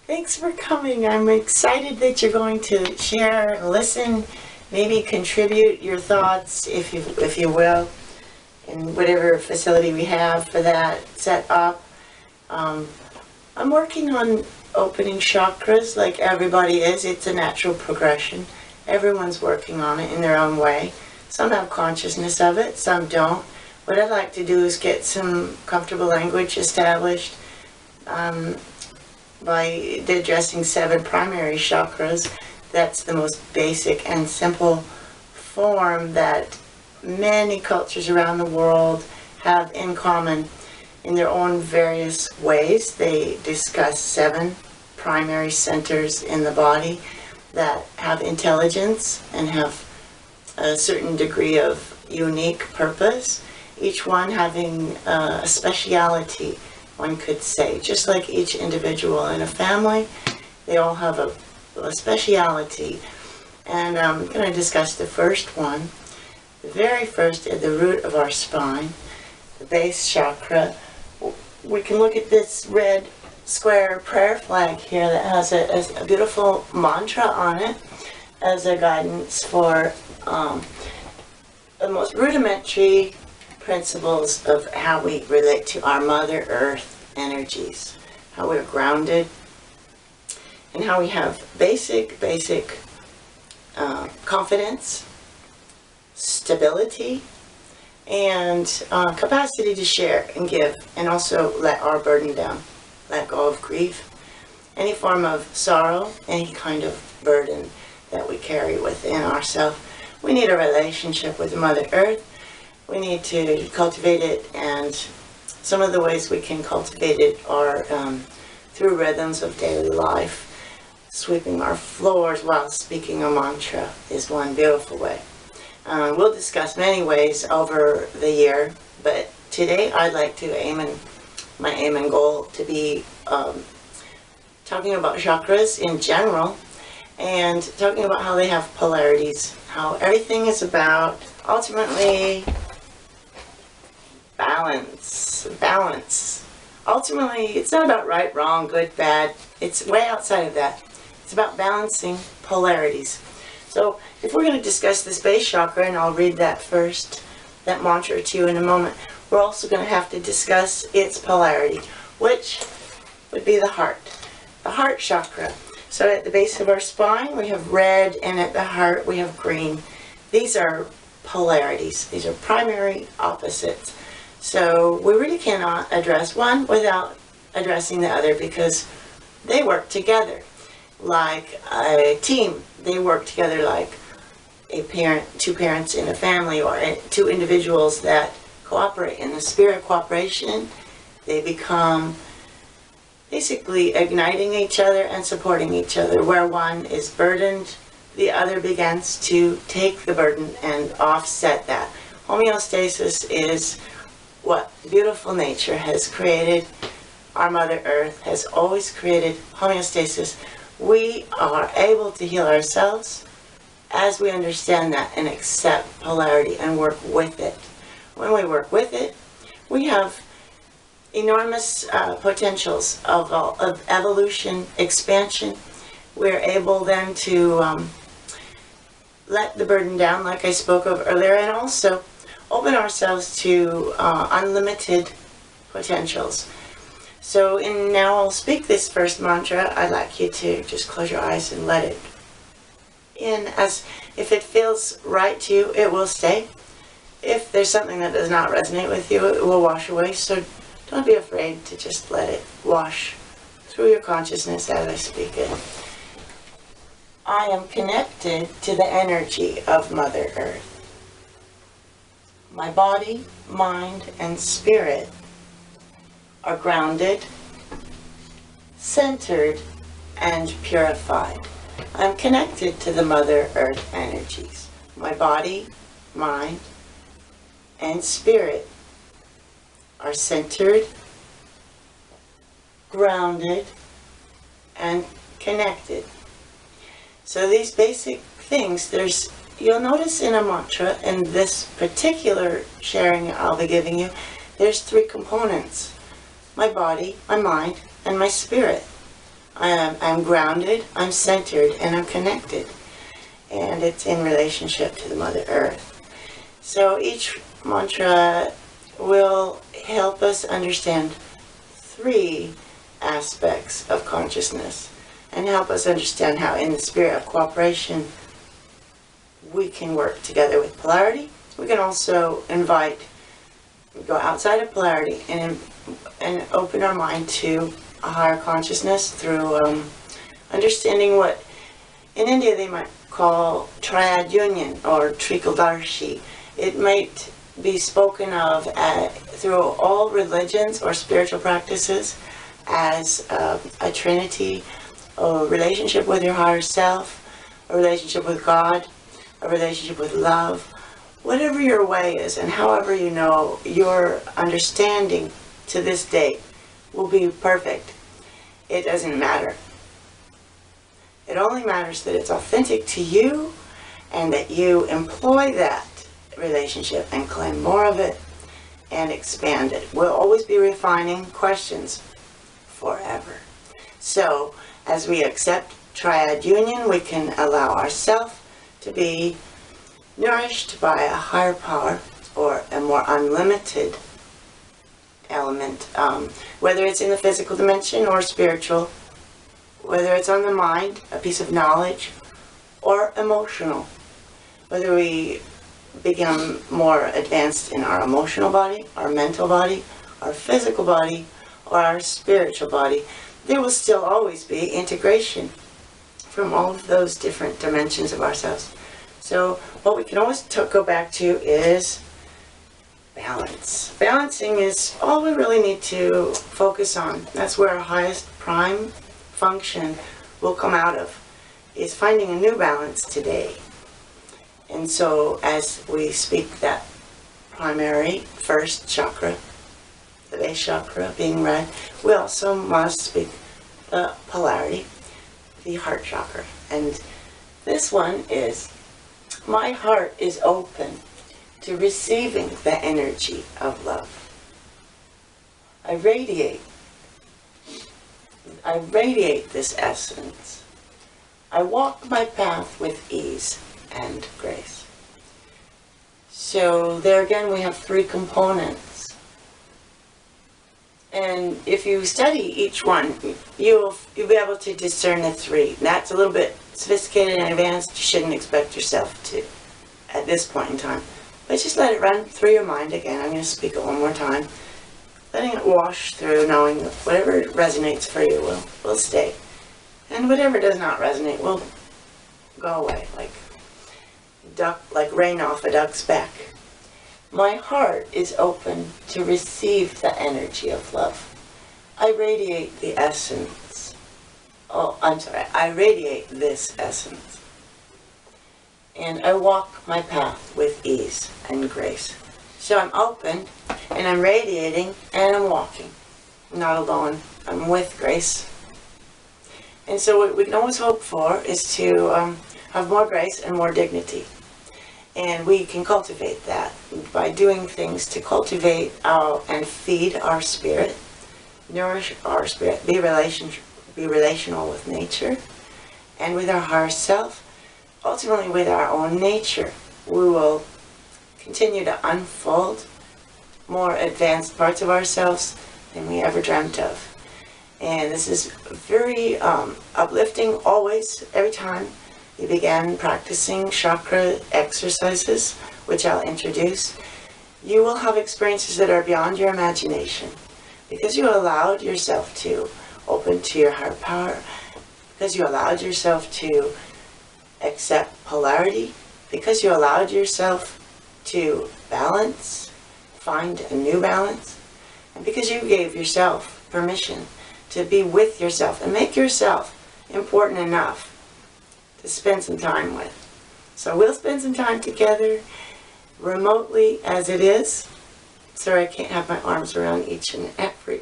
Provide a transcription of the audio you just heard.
Thanks for coming. I'm excited that you're going to share, listen, maybe contribute your thoughts, if you will, in whatever facility we have for that set up. I'm working on opening chakras like everybody is. It's a natural progression. Everyone's working on it in their own way. Some have consciousness of it, some don't. What I'd like to do is get some comfortable language established by addressing 7 primary chakras. That's the most basic and simple form that many cultures around the world have in common in their own various ways. They discuss 7 primary centers in the body that have intelligence and have a certain degree of unique purpose, each one having a speciality, one could say. Just like each individual in a family, they all have a speciality. And I'm going to discuss the first one, the very first at the root of our spine, the base chakra. We can look at this red square prayer flag here that has a beautiful mantra on it as a guidance for the most rudimentary principles of how we relate to our Mother Earth energies, how we're grounded, and how we have basic confidence, stability, and capacity to share and give, and also let our burden down, let go of grief, any form of sorrow, any kind of burden that we carry within ourselves. We need a relationship with Mother Earth. We need to cultivate it, and some of the ways we can cultivate it are through rhythms of daily life. Sweeping our floors while speaking a mantra is one beautiful way. We'll discuss many ways over the year, but today I'd like to my aim and goal to be talking about chakras in general, and talking about how they have polarities, how everything is about, ultimately, balance. Ultimately, it's not about right, wrong, good, bad. It's way outside of that. It's about balancing polarities. So if we're going to discuss this base chakra, and I'll read that first, that mantra to you in a moment, we're also going to have to discuss its polarity, which would be the heart chakra. So at the base of our spine, we have red, and at the heart, we have green. These are polarities. These are primary opposites. So we really cannot address one without addressing the other, because they work together like a team. They work together like two parents in a family, or 2 individuals that cooperate. In the spirit of cooperation, they become basically igniting each other and supporting each other. Where one is burdened, the other begins to take the burden and offset that. Homeostasis is what beautiful nature has created. Our Mother Earth has always created homeostasis. We are able to heal ourselves as we understand that and accept polarity and work with it. When we work with it, we have enormous potentials of evolution, expansion. We're able then to let the burden down, like I spoke of earlier, and also open ourselves to unlimited potentials. So now I'll speak this first mantra. I'd like you to just close your eyes and let it in. As if it feels right to you, it will stay. If there's something that does not resonate with you, it will wash away. So don't be afraid to just let it wash through your consciousness as I speak it. I am connected to the energy of Mother Earth. My body, mind, and spirit are grounded, centered, and purified. I'm connected to the Mother Earth energies. My body, mind, and spirit are centered, grounded, and connected. So these basic things, you'll notice in a mantra, in this particular sharing I'll be giving you, there's 3 components: my body, my mind, and my spirit. I'm grounded, I'm centered, and I'm connected. And it's in relationship to the Mother Earth. So each mantra will help us understand 3 aspects of consciousness and help us understand how in the spirit of cooperation we can work together with polarity. We can also go outside of polarity and open our mind to a higher consciousness through understanding what in India they might call triad union or trikaldarshi. It might be spoken of through all religions or spiritual practices as a trinity, a relationship with your higher self, a relationship with God, a relationship with love. Whatever your way is and however you know your understanding to this day will be perfect. It doesn't matter. It only matters that it's authentic to you and that you employ that relationship and claim more of it and expand it. We'll always be refining questions forever. So as we accept triad union, we can allow ourselves to be nourished by a higher power or a more unlimited element, whether it's in the physical dimension or spiritual, whether it's on the mind, a piece of knowledge, or emotional, whether we become more advanced in our emotional body, our mental body, our physical body, or our spiritual body, there will still always be integration from all of those different dimensions of ourselves. So what we can always go back to is balance. Balancing is all we really need to focus on. That's where our highest prime function will come out of, is finding a new balance today. And so as we speak that primary first chakra, the base chakra being red, we also must speak the polarity, the heart chakra. And this one is, my heart is open to receiving the energy of love. I radiate this essence. I walk my path with ease and grace. So there again we have 3 components. And if you study each one, you'll be able to discern the 3. That's a little bit sophisticated and advanced. You shouldn't expect yourself to at this point in time. But just let it run through your mind again. I'm going to speak it one more time. Letting it wash through, knowing that whatever resonates for you will stay. And whatever does not resonate will go away, like rain off a duck's back. My heart is open to receive the energy of love. I radiate the essence. I radiate this essence. And I walk my path with ease and grace. So I'm open, and I'm radiating, and I'm walking. I'm not alone. I'm with grace. And so what we can always hope for is to have more grace and more dignity. And we can cultivate that by doing things to cultivate and feed our spirit, nourish our spirit, be relational with nature, and with our higher self. Ultimately, with our own nature, we will continue to unfold more advanced parts of ourselves than we ever dreamt of. And this is very uplifting always, every time you begin practicing chakra exercises, which I'll introduce. You will have experiences that are beyond your imagination because you allowed yourself to open to your higher power, because you allowed yourself to accept polarity, because you allowed yourself to balance, find a new balance, and because you gave yourself permission to be with yourself and make yourself important enough to spend some time with. So we'll spend some time together, remotely as it is. Sorry I can't have my arms around each and every